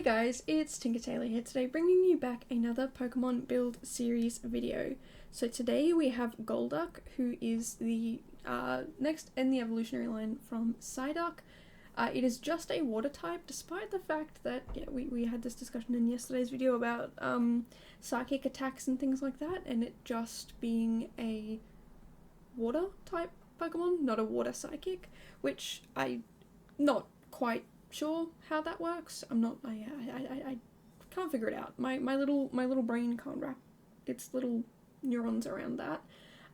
Hey guys, it's Tinker Taylor here today, bringing you back another Pokemon build series video. So today we have Golduck, who is the next in the evolutionary line from Psyduck. It is just a water type, despite the fact that we had this discussion in yesterday's video about psychic attacks and things like that, and it just being a water type Pokemon, not a water psychic, which I'm not quite sure how that works. I can't figure it out. My little brain can't wrap its little neurons around that.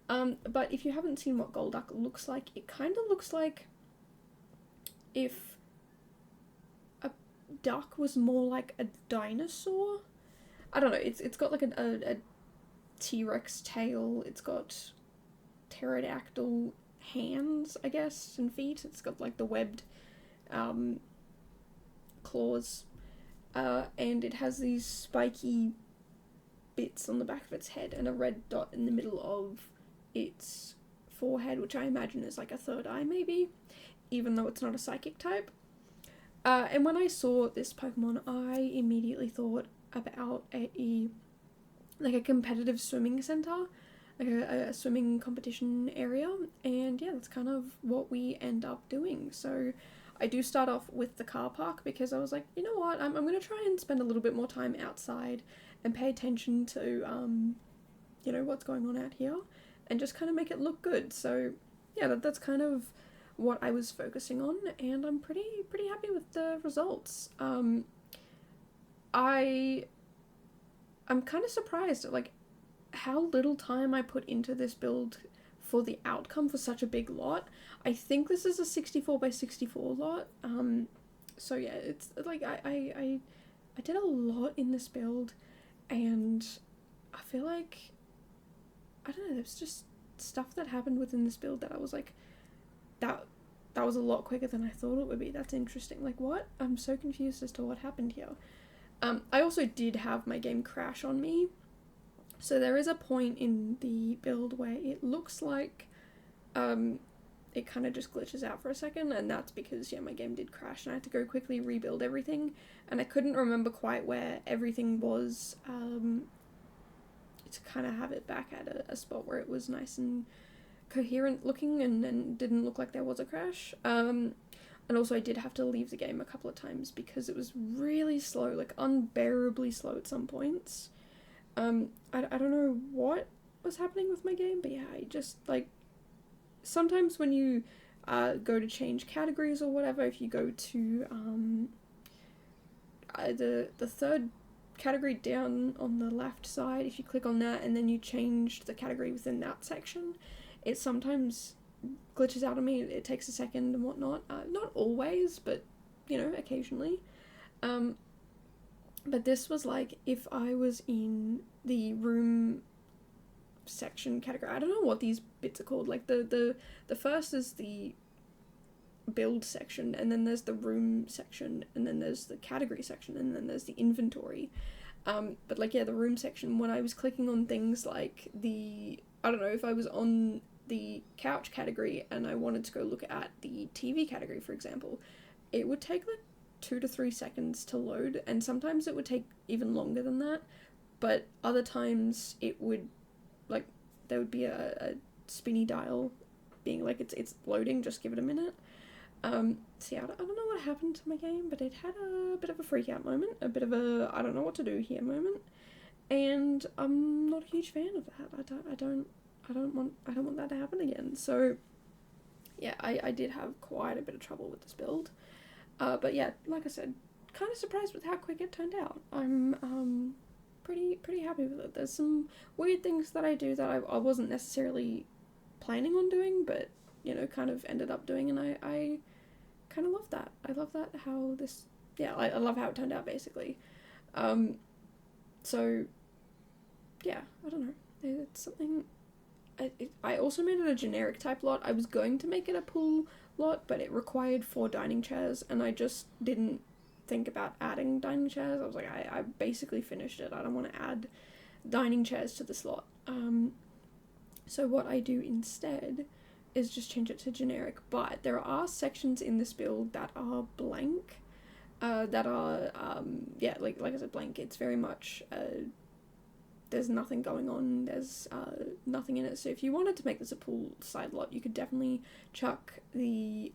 But if you haven't seen what Golduck looks like, it kind of looks like if a duck was more like a dinosaur. I don't know. It's got like a T-Rex tail. It's got pterodactyl hands, I guess, and feet. It's got like the webbed claws, and it has these spiky bits on the back of its head and a red dot in the middle of its forehead, which I imagine is like a third eye maybe, even though it's not a psychic type. And when I saw this Pokemon, I immediately thought about a competitive swimming center, like a swimming competition area, and yeah, that's kind of what we end up doing. So I do start off with the car park because I was like, you know what, I'm going to try and spend a little bit more time outside and pay attention to, what's going on out here and just kind of make it look good. So yeah, that's kind of what I was focusing on, and I'm pretty happy with the results. I'm kind of surprised at like how little time I put into this build for the outcome for such a big lot. I think this is a 64 by 64 lot. So yeah, it's like I did a lot in this build, and I feel like, I don't know, there's just stuff that happened within this build that I was like, that was a lot quicker than I thought it would be. That's interesting. Like, what? I'm so confused as to what happened here. I also did have my game crash on me. So there is a point in the build where it looks like it kind of just glitches out for a second, and that's because, yeah, my game did crash and I had to go quickly rebuild everything, and I couldn't remember quite where everything was to kind of have it back at a spot where it was nice and coherent looking and didn't look like there was a crash. And also I did have to leave the game a couple of times because it was really slow, like unbearably slow at some points. I don't know what was happening with my game, but yeah, I just, like, sometimes when you go to change categories or whatever, if you go to the third category down on the left side, if you click on that and then you change the category within that section, it sometimes glitches out on me. It takes a second and whatnot. Not always, but, occasionally. But this was like if I was in the room section category. I don't know what these bits are called. Like the first is the build section, and then there's the room section, and then there's the category section, and then there's the inventory. But like, yeah, the room section, when I was clicking on things like I don't know, if I was on the couch category and I wanted to go look at the TV category, for example, it would take like 2 to 3 seconds to load, and sometimes it would take even longer than that, but other times it would, like, there would be a spinny dial being like, it's loading, just give it a minute. So yeah, I don't know what happened to my game, but it had a bit of a freak out moment, a bit of a I don't know what to do here moment, and I'm not a huge fan of that. I don't want that to happen again. So yeah, I did have quite a bit of trouble with this build. But yeah, like I said, kind of surprised with how quick it turned out. I'm pretty happy with it. There's some weird things that I do that I wasn't necessarily planning on doing, but, kind of ended up doing, and I kind of love that. I love that how this, yeah, I love how it turned out, basically. So, yeah, I don't know. It's something, I also made it a generic type lot. I was going to make it a pool lot, but it required 4 dining chairs, and I just didn't think about adding dining chairs. I was like, I basically finished it. I don't want to add dining chairs to this lot. So what I do instead is just change it to generic, but there are sections in this build that are blank. that are, like I said, blank. It's very much, there's nothing going on, there's nothing in it. So if you wanted to make this a poolside lot, you could definitely chuck the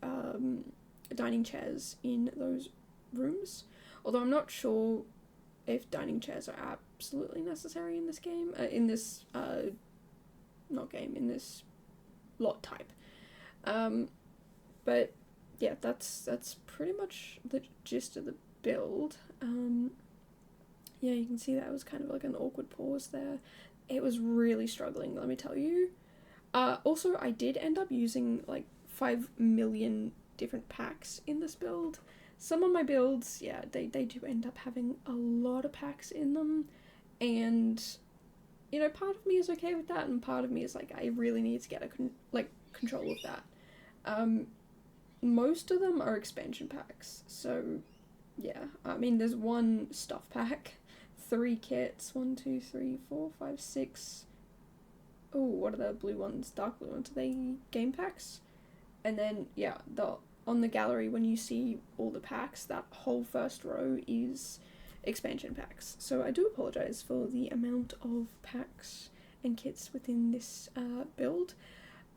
dining chairs in those rooms. Although I'm not sure if dining chairs are absolutely necessary in this game, in this lot type. But yeah, that's pretty much the gist of the build. Yeah, you can see that was kind of like an awkward pause there. It was really struggling, let me tell you. Also, I did end up using like 5 million different packs in this build. Some of my builds, yeah, they do end up having a lot of packs in them, and you know, part of me is okay with that, and part of me is like, I really need to get control of that. Most of them are expansion packs, so yeah. I mean, there's one stuff pack, 3 kits, 1, 2, 3, 4, 5, 6. Oh, what are the blue ones? Dark blue ones? Are they game packs? And then yeah, on the gallery, when you see all the packs, that whole first row is expansion packs. So I do apologize for the amount of packs and kits within this build,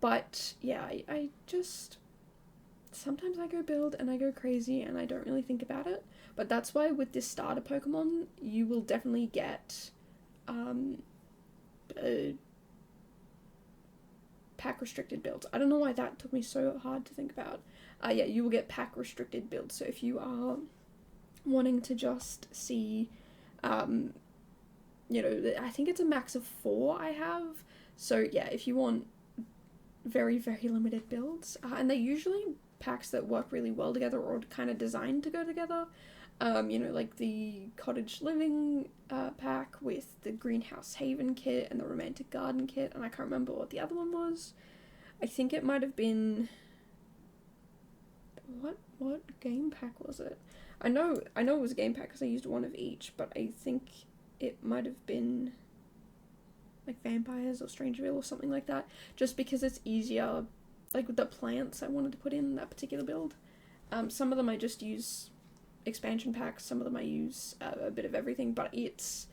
but yeah, I just, sometimes I go build and I go crazy and I don't really think about it. But that's why with this starter Pokemon, you will definitely get pack restricted builds. I don't know why that took me so hard to think about. Yeah, you will get pack restricted builds. So if you are wanting to just see, you know, I think it's a max of 4 I have. So yeah, if you want very, very limited builds, and they're usually packs that work really well together or kind of designed to go together. You know, like the Cottage Living pack with the Greenhouse Haven kit and the Romantic Garden kit, and I can't remember what the other one was. I think it might have been, what game pack was it? I know it was a game pack because I used one of each, but I think it might have been like Vampires or StrangerVille or something like that, just because it's easier, like with the plants I wanted to put in that particular build. Some of them I just use expansion packs, some of them I use a bit of everything, but it's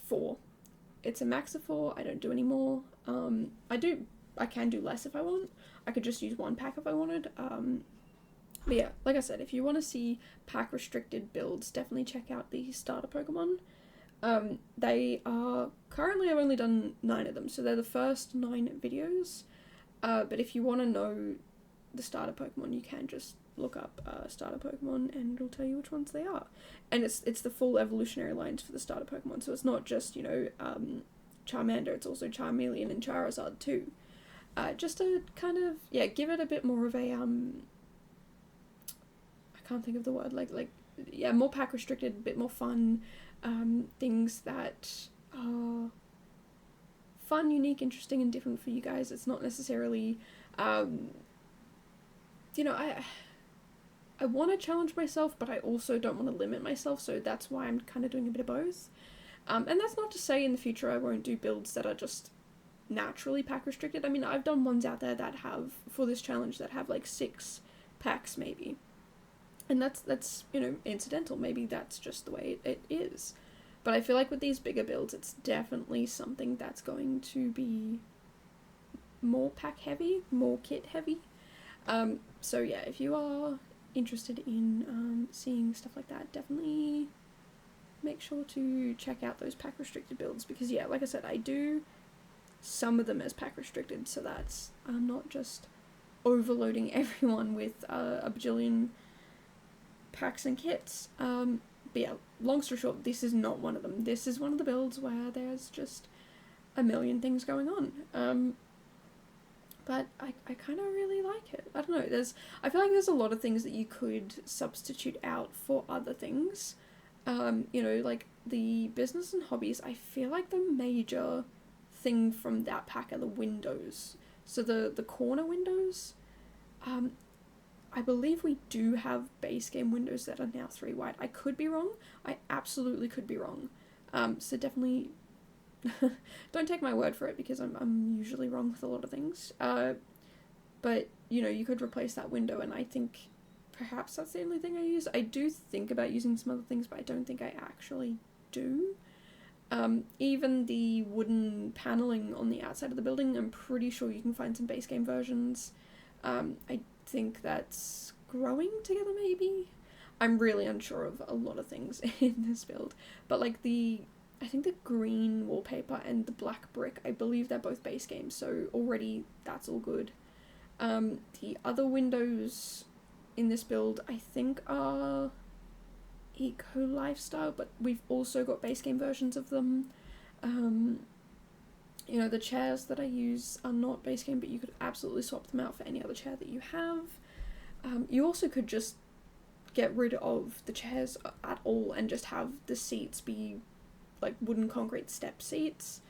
4. It's a max of 4, I don't do any more. I can do less if I want. I could just use 1 pack if I wanted. But yeah, like I said, if you want to see pack restricted builds, definitely check out the starter Pokemon. They are, currently I've only done 9 of them, so they're the first 9 videos. But if you want to know the starter Pokemon, you can just look up starter Pokemon and it'll tell you which ones they are. And it's the full evolutionary lines for the starter Pokemon, so it's not just, you know, Charmander, it's also Charmeleon and Charizard too. Just to kind of, yeah, give it a bit more of a, I can't think of the word, yeah, more pack restricted, a bit more fun, things that are fun, unique, interesting, and different for you guys. It's not necessarily, you know, I want to challenge myself, but I also don't want to limit myself, so that's why I'm kind of doing a bit of both. And that's not to say in the future I won't do builds that are just naturally pack restricted. I mean, I've done ones out there that have, for this challenge, that have like 6 packs maybe. And that's, you know, incidental. Maybe that's just the way it is. But I feel like with these bigger builds, it's definitely something that's going to be more pack heavy, more kit heavy. So yeah, if you are interested in seeing stuff like that, definitely make sure to check out those pack restricted builds, because yeah, like I said, I do some of them as pack restricted, so that's not just overloading everyone with a bajillion packs and kits. But yeah, long story short, this is not one of them. This is one of the builds where there's just a million things going on. But I kind of really like it. I don't know, I feel like there's a lot of things that you could substitute out for other things. You know, like the business and hobbies, I feel like the major thing from that pack are the windows. So the corner windows, I believe we do have base game windows that are now 3 wide. I could be wrong. I absolutely could be wrong. So definitely don't take my word for it, because I'm usually wrong with a lot of things. But, you know, you could replace that window, and I think perhaps that's the only thing I use. I do think about using some other things, but I don't think I actually do. Even the wooden paneling on the outside of the building, I'm pretty sure you can find some base game versions. I think that's growing together, maybe? I'm really unsure of a lot of things in this build, but like I think the green wallpaper and the black brick, I believe they're both base games, so already that's all good. The other windows in this build, I think, are eco lifestyle, but we've also got base game versions of them. You know, the chairs that I use are not base game, but you could absolutely swap them out for any other chair that you have. You also could just get rid of the chairs at all and just have the seats be like wooden concrete step seats,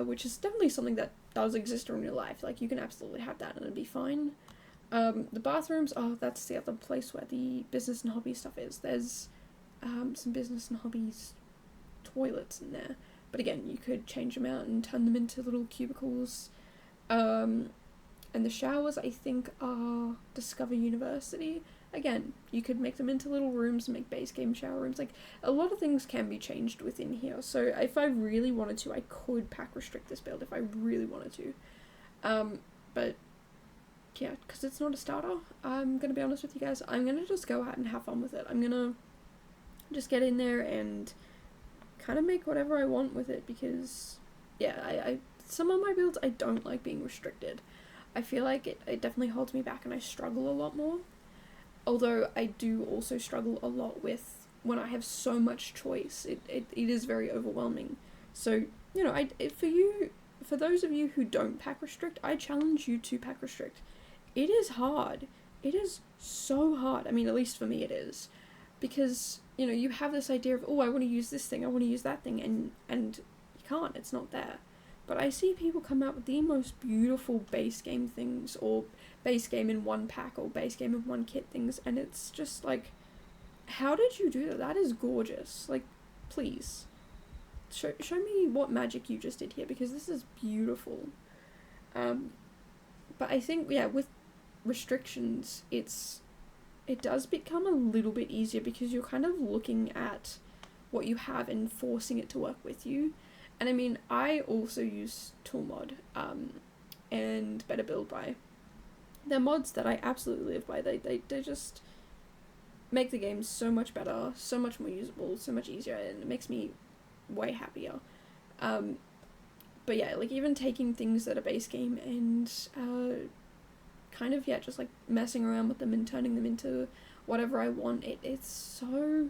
which is definitely something that does exist in real life. Like, you can absolutely have that and it'd be fine. The bathrooms, that's the other place where the business and hobby stuff is. There's some business and hobbies toilets in there, but again, you could change them out and turn them into little cubicles. And the showers, I think, are Discover University. Again, you could make them into little rooms and make base game shower rooms. Like, a lot of things can be changed within here, so if I really wanted to, I could pack restrict this build if I really wanted to. But yeah, because it's not a starter, I'm gonna be honest with you guys, I'm gonna just go out and have fun with it. I'm gonna just get in there and kind of make whatever I want with it, because yeah, I some of my builds, I don't like being restricted. I feel like it definitely holds me back and I struggle a lot more. Although I do also struggle a lot with when I have so much choice. It is very overwhelming. So, you know, for those of you who don't pack restrict, I challenge you to pack restrict. It is hard. It is so hard. I mean, at least for me it is. Because, you know, you have this idea of, oh, I want to use this thing, I want to use that thing, and you can't, it's not there. But I see people come out with the most beautiful base game things, or base game in one pack, or base game in one kit things, and it's just like, how did you do that? That is gorgeous. Like, please, show me what magic you just did here, because this is beautiful. But I think, yeah, with restrictions, it does become a little bit easier, because you're kind of looking at what you have and forcing it to work with you. And I mean, I also use Toolmod, and Better Build By. They're mods that I absolutely live by. They just make the game so much better, so much more usable, so much easier, and it makes me way happier. But yeah, like, even taking things that are base game and kind of, yeah, just like messing around with them and turning them into whatever I want, it's so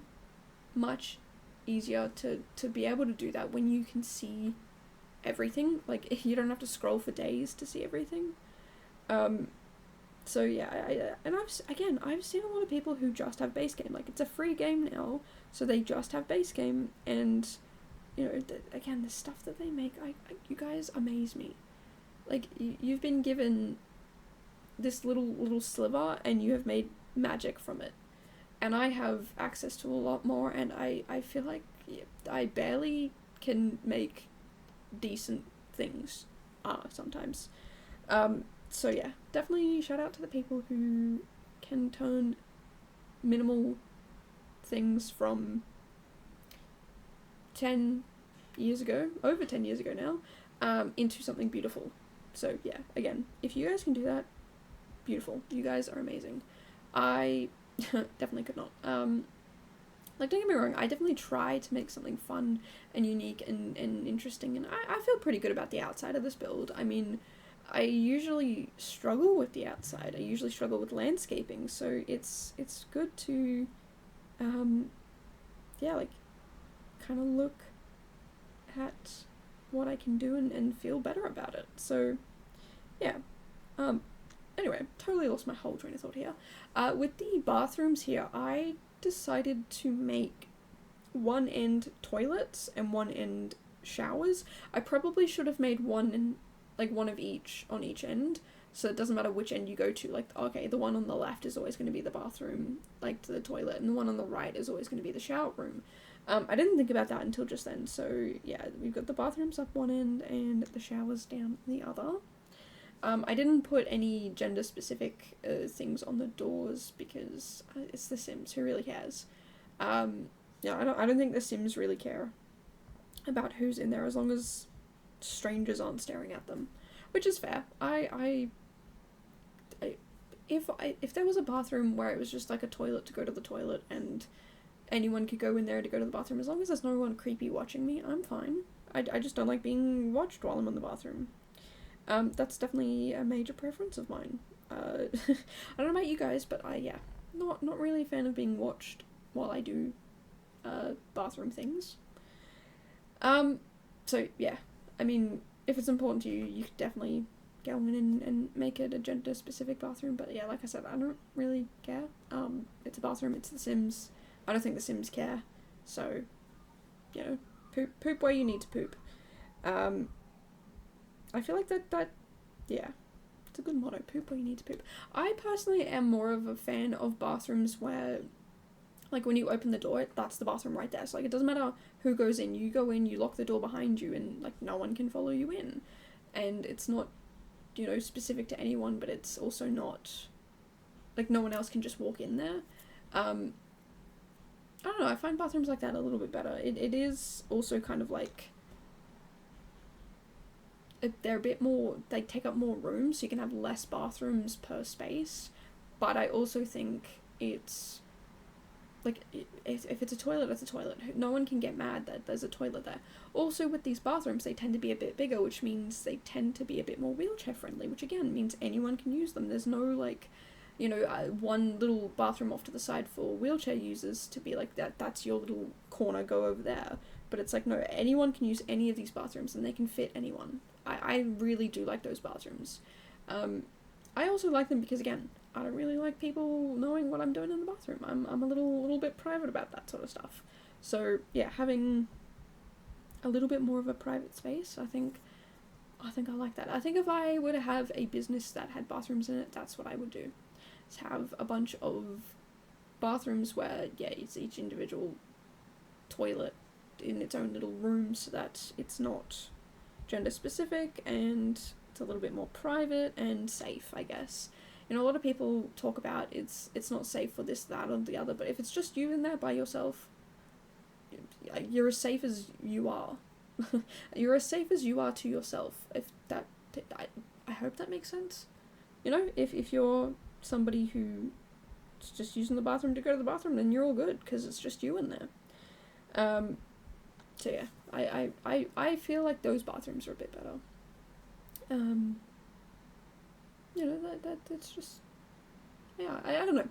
much easier to be able to do that when you can see everything. Like, you don't have to scroll for days to see everything. So yeah, I've seen a lot of people who just have base game. Like, it's a free game now, so they just have base game, and you know, again, the stuff that they make, you guys amaze me. Like, you've been given this little sliver, and you have made magic from it. And I have access to a lot more, and I feel like I barely can make decent things sometimes. So yeah, definitely shout out to the people who can turn minimal things from 10 years ago, over 10 years ago now, into something beautiful. So yeah, again, if you guys can do that, beautiful. You guys are amazing. I definitely could not. Like, don't get me wrong, I definitely try to make something fun and unique and interesting, and I feel pretty good about the outside of this build. I mean, I usually struggle with the outside. I usually struggle with landscaping, so it's good to, yeah, like, kind of look at what I can do and feel better about it. So, yeah. Anyway, totally lost my whole train of thought here. With the bathrooms here, I decided to make one end toilets and one end showers. I probably should have made one of each on each end, so it doesn't matter which end you go to. Like, okay, the one on the left is always going to be the bathroom, like, to the toilet, and the one on the right is always going to be the shower room. I didn't think about that until just then, so yeah, we've got the bathrooms up one end and the showers down the other. I didn't put any gender-specific things on the doors because it's The Sims. Who really cares? Yeah, I don't think The Sims really care about who's in there as long as strangers aren't staring at them, which is fair. If there was a bathroom where it was just like a toilet to go to the toilet and anyone could go in there to go to the bathroom, as long as there's no one creepy watching me, I'm fine. I just don't like being watched while I'm in the bathroom. That's definitely a major preference of mine. I don't know about you guys, but not really a fan of being watched while I do bathroom things. So yeah, I mean, if it's important to you, you could definitely go in and make it a gender-specific bathroom, but yeah, like I said, I don't really care. It's a bathroom, it's The Sims. I don't think The Sims care, so, you know, poop where you need to poop. I feel like that, yeah, it's a good motto, poop where you need to poop. I personally am more of a fan of bathrooms where, like, when you open the door, that's the bathroom right there. So, like, it doesn't matter who goes in. You go in, you lock the door behind you, and, like, no one can follow you in. And it's not, you know, specific to anyone, but it's also not, like, no one else can just walk in there. I don't know, I find bathrooms like that a little bit better. It is also kind of like, they're a bit more, they take up more room, so you can have less bathrooms per space, but I also think it's, like, if it's a toilet, it's a toilet. No one can get mad that there's a toilet there. Also, with these bathrooms, they tend to be a bit bigger, which means they tend to be a bit more wheelchair friendly, which again means anyone can use them. There's no, like, you know, one little bathroom off to the side for wheelchair users to be like, that's your little corner, go over there. But it's like, no, anyone can use any of these bathrooms and they can fit anyone. I really do like those bathrooms. I also like them because, again, I don't really like people knowing what I'm doing in the bathroom. I'm a little bit private about that sort of stuff. So, yeah, having a little bit more of a private space, I think I like that. I think if I were to have a business that had bathrooms in it, that's what I would do. Is have a bunch of bathrooms where, yeah, it's each individual toilet in its own little room so that it's not gender specific and it's a little bit more private and safe, I guess. You know, a lot of people talk about it's not safe for this, that, or the other, but if it's just you in there by yourself, you're as safe as you are. You're as safe as you are to yourself. If that, I hope that makes sense. You know, if you're somebody who's just using the bathroom to go to the bathroom, then you're all good, because it's just you in there. So yeah, I feel like those bathrooms are a bit better. You know, that's just, yeah, I don't know.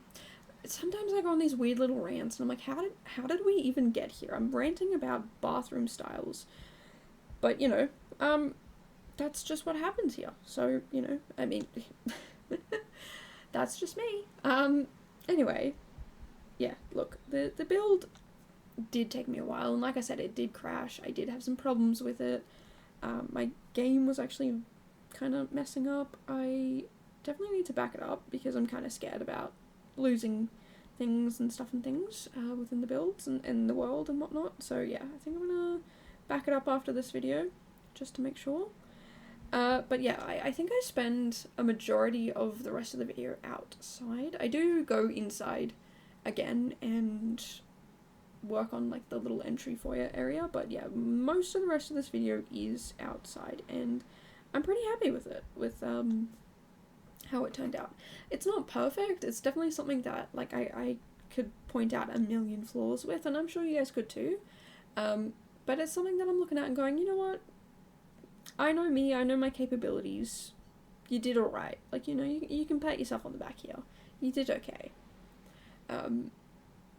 Sometimes I go on these weird little rants and I'm like, how did we even get here? I'm ranting about bathroom styles. But, you know, that's just what happens here. So, you know, I mean, that's just me. Anyway, yeah, look, the build did take me a while, and like I said, it did crash. I did have some problems with it. My game was actually kind of messing up. I definitely need to back it up because I'm kind of scared about losing things and stuff and things within the builds and the world and whatnot. So yeah, I think I'm gonna back it up after this video just to make sure. But yeah, I think I spend a majority of the rest of the video outside. I do go inside again and work on like the little entry foyer area, but yeah, most of the rest of this video is outside, and I'm pretty happy with it, with how it turned out. It's not perfect, it's definitely something that like I could point out a million flaws with, and I'm sure you guys could too, but it's something that I'm looking at and going, you know what, I know me, I know my capabilities, you did alright, like, you know, you can pat yourself on the back here, you did okay.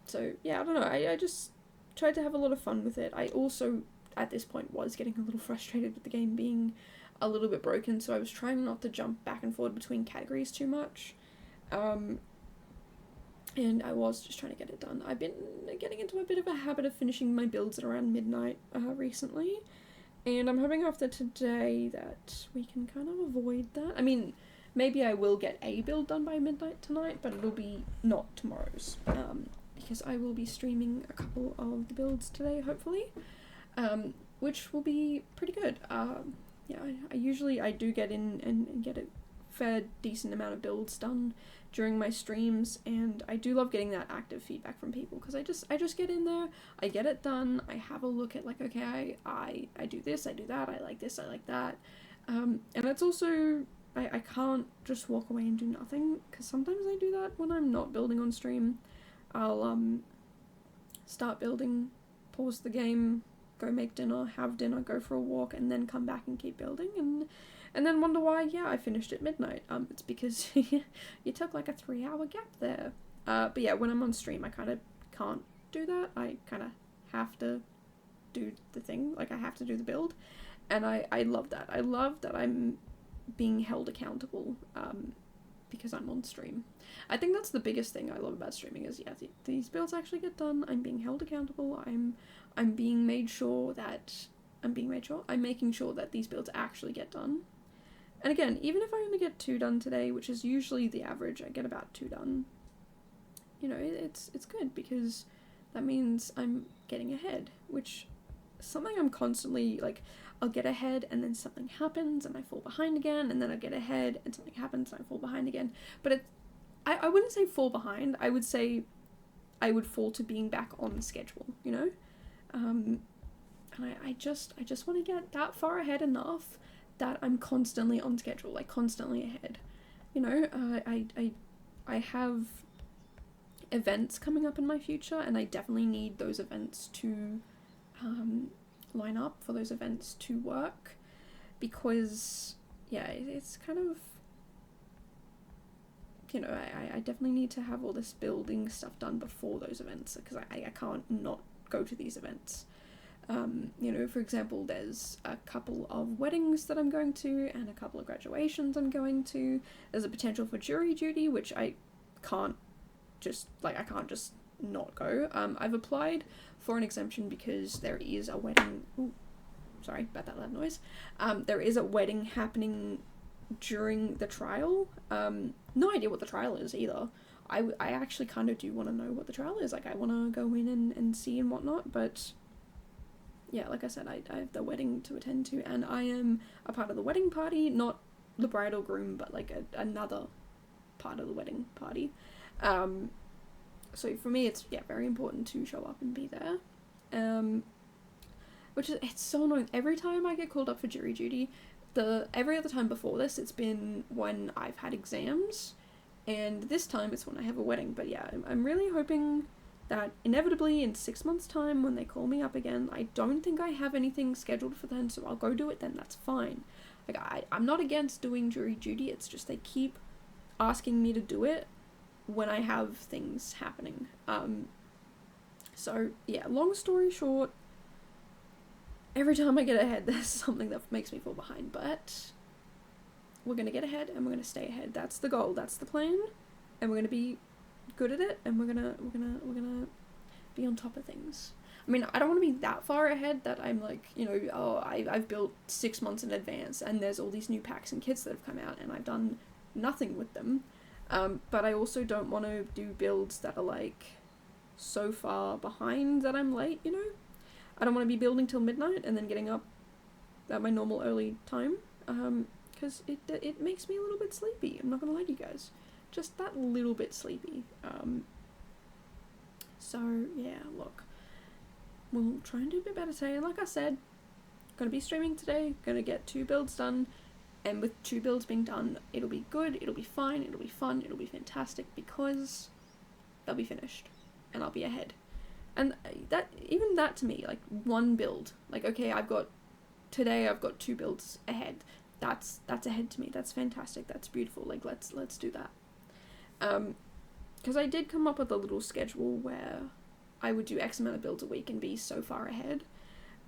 So yeah, I don't know, I just tried to have a lot of fun with it. I also, at this point, was getting a little frustrated with the game being a little bit broken, so I was trying not to jump back and forth between categories too much. And I was just trying to get it done. I've been getting into a bit of a habit of finishing my builds at around midnight recently, and I'm hoping after today that we can kind of avoid that. I mean, maybe I will get a build done by midnight tonight, but it'll be not tomorrow's, because I will be streaming a couple of the builds today, hopefully, which will be pretty good. Yeah, I usually do get in and get it fair decent amount of builds done during my streams, and I do love getting that active feedback from people, because I just get in there, I get it done, I have a look at like, okay, I do this, I do that, I like this, I like that, and it's also, I can't just walk away and do nothing, because sometimes I do that when I'm not building on stream. I'll start building, pause the game, go make dinner, have dinner, go for a walk, and then come back and keep building, and then wonder why, yeah, I finished at midnight. It's because you took like a 3-hour gap there. But yeah, when I'm on stream, I kind of can't do that. I kind of have to do the thing, like I have to do the build, and I love that. I love that I'm being held accountable, because I'm on stream. I think that's the biggest thing I love about streaming is, yeah, these builds actually get done, I'm being held accountable, I'm making sure that these builds actually get done. And again, even if I only get 2 done today, which is usually the average, I get about 2 done, you know, it's good, because that means I'm getting ahead, which is something I'm constantly, like, I'll get ahead and then something happens and I fall behind again, and then I get ahead and something happens and I fall behind again. But I wouldn't say fall behind, I would say I would fall to being back on schedule, you know? And I just want to get that far ahead enough that I'm constantly on schedule, like constantly ahead. You know, I have events coming up in my future, and I definitely need those events to line up, for those events to work, because yeah, it's kind of, you know, I definitely need to have all this building stuff done before those events, because I can't not go to these events. You know, for example, there's a couple of weddings that I'm going to, and a couple of graduations I'm going to. There's a potential for jury duty, which I can't just not go. I've applied for an exemption because there is a wedding. Ooh, sorry about that loud noise. There is a wedding happening during the trial. No idea what the trial is either. I actually kind of do want to know what the trial is. Like, I want to go in and see and whatnot, but yeah, like I said, I have the wedding to attend to, and I am a part of the wedding party, not the bride or groom, but like another part of the wedding party. So for me, it's, yeah, very important to show up and be there. It's so annoying. Every time I get called up for jury duty, every other time before this, it's been when I've had exams, and this time it's when I have a wedding. But yeah, I'm really hoping that inevitably in 6 months' time, when they call me up again, I don't think I have anything scheduled for then, so I'll go do it then, that's fine. Like, I'm not against doing jury duty, it's just they keep asking me to do it when I have things happening. So yeah, long story short, every time I get ahead, there's something that makes me fall behind, but we're gonna get ahead and we're gonna stay ahead. That's the goal, that's the plan, and we're gonna be good at it, and we're gonna be on top of things. I mean, I don't want to be that far ahead that I'm like, you know, oh, I've built 6 months in advance and there's all these new packs and kits that have come out and I've done nothing with them. But I also don't want to do builds that are like so far behind that I'm late, you know? I don't want to be building till midnight and then getting up at my normal early time, because it makes me a little bit sleepy. I'm not gonna lie to you guys. Just that little bit sleepy. So yeah, look, we'll try and do a bit better today. And like I said, gonna be streaming today, gonna get 2 builds done, and with 2 builds being done, it'll be good, it'll be fine, it'll be fun, it'll be fantastic, because they'll be finished and I'll be ahead. And that to me, like, 1 build, like, okay, today I've got 2 builds ahead. That's ahead to me. That's fantastic. That's beautiful. Like, let's do that. Because I did come up with a little schedule where I would do X amount of builds a week and be so far ahead.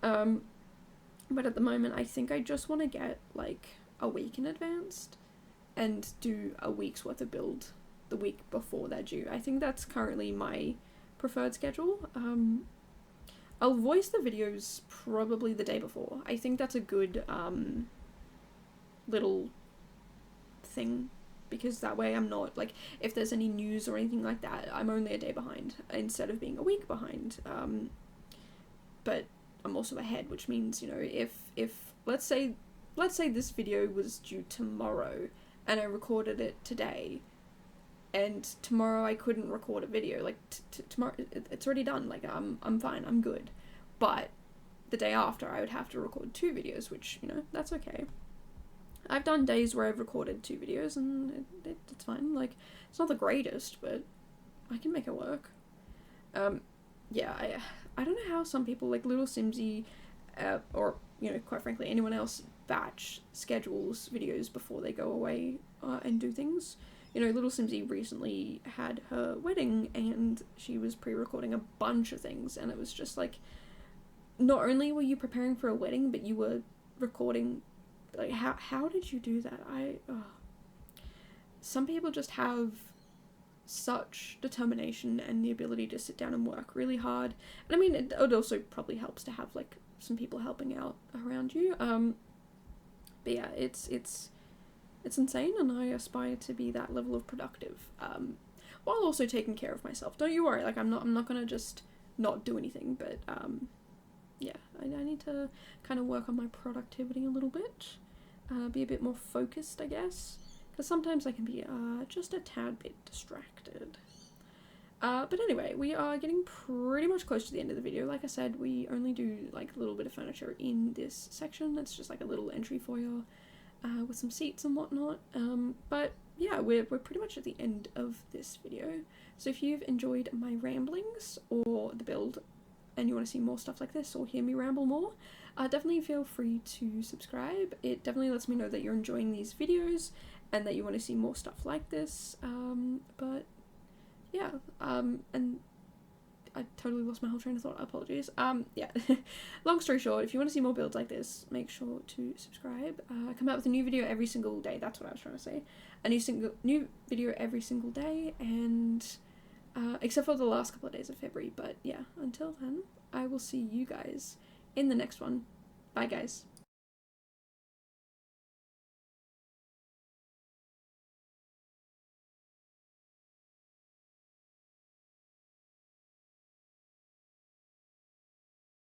But at the moment, I think I just want to get, like, a week in advance and do a week's worth of build the week before they're due. I think that's currently my preferred schedule. I'll voice the videos probably the day before. I think that's a good little thing, because that way I'm not, like, if there's any news or anything like that, I'm only a day behind instead of being a week behind. But I'm also ahead, which means, you know, if let's say this video was due tomorrow and I recorded it today, and tomorrow I couldn't record a video. Like, tomorrow, it's already done. Like, I'm fine, I'm good. But the day after, I would have to record 2 videos, which, you know, that's okay. I've done days where I've recorded 2 videos, and it's fine. Like, it's not the greatest, but I can make it work. Yeah, I don't know how some people, like Little Simsy, or, you know, quite frankly, anyone else batch schedules videos before they go away and do things. You know, Little Simsy recently had her wedding, and she was pre-recording a bunch of things, and it was just like, not only were you preparing for a wedding, but you were recording, like, how did you do that? Some people just have such determination and the ability to sit down and work really hard. And I mean, it also probably helps to have, like, some people helping out around you. But yeah, it's insane, and I aspire to be that level of productive, while also taking care of myself. Don't you worry, like, I'm not gonna just not do anything, but, yeah, I need to kind of work on my productivity a little bit, be a bit more focused, I guess, because sometimes I can be, just a tad bit distracted. But anyway, we are getting pretty much close to the end of the video. Like I said, we only do, like, a little bit of furniture in this section. It's just, like, a little entry foyer, with some seats and whatnot. But yeah, we're pretty much at the end of this video. So if you've enjoyed my ramblings or the build, and you want to see more stuff like this or hear me ramble more, definitely feel free to subscribe. It definitely lets me know that you're enjoying these videos and that you want to see more stuff like this. But yeah, and I totally lost my whole train of thought, apologies. Yeah, long story short, if you want to see more builds like this, make sure to subscribe. I come out with a new video every single day, that's what I was trying to say. A new video every single day, and except for the last couple of days of February, but yeah, until then, I will see you guys in the next one. Bye, guys.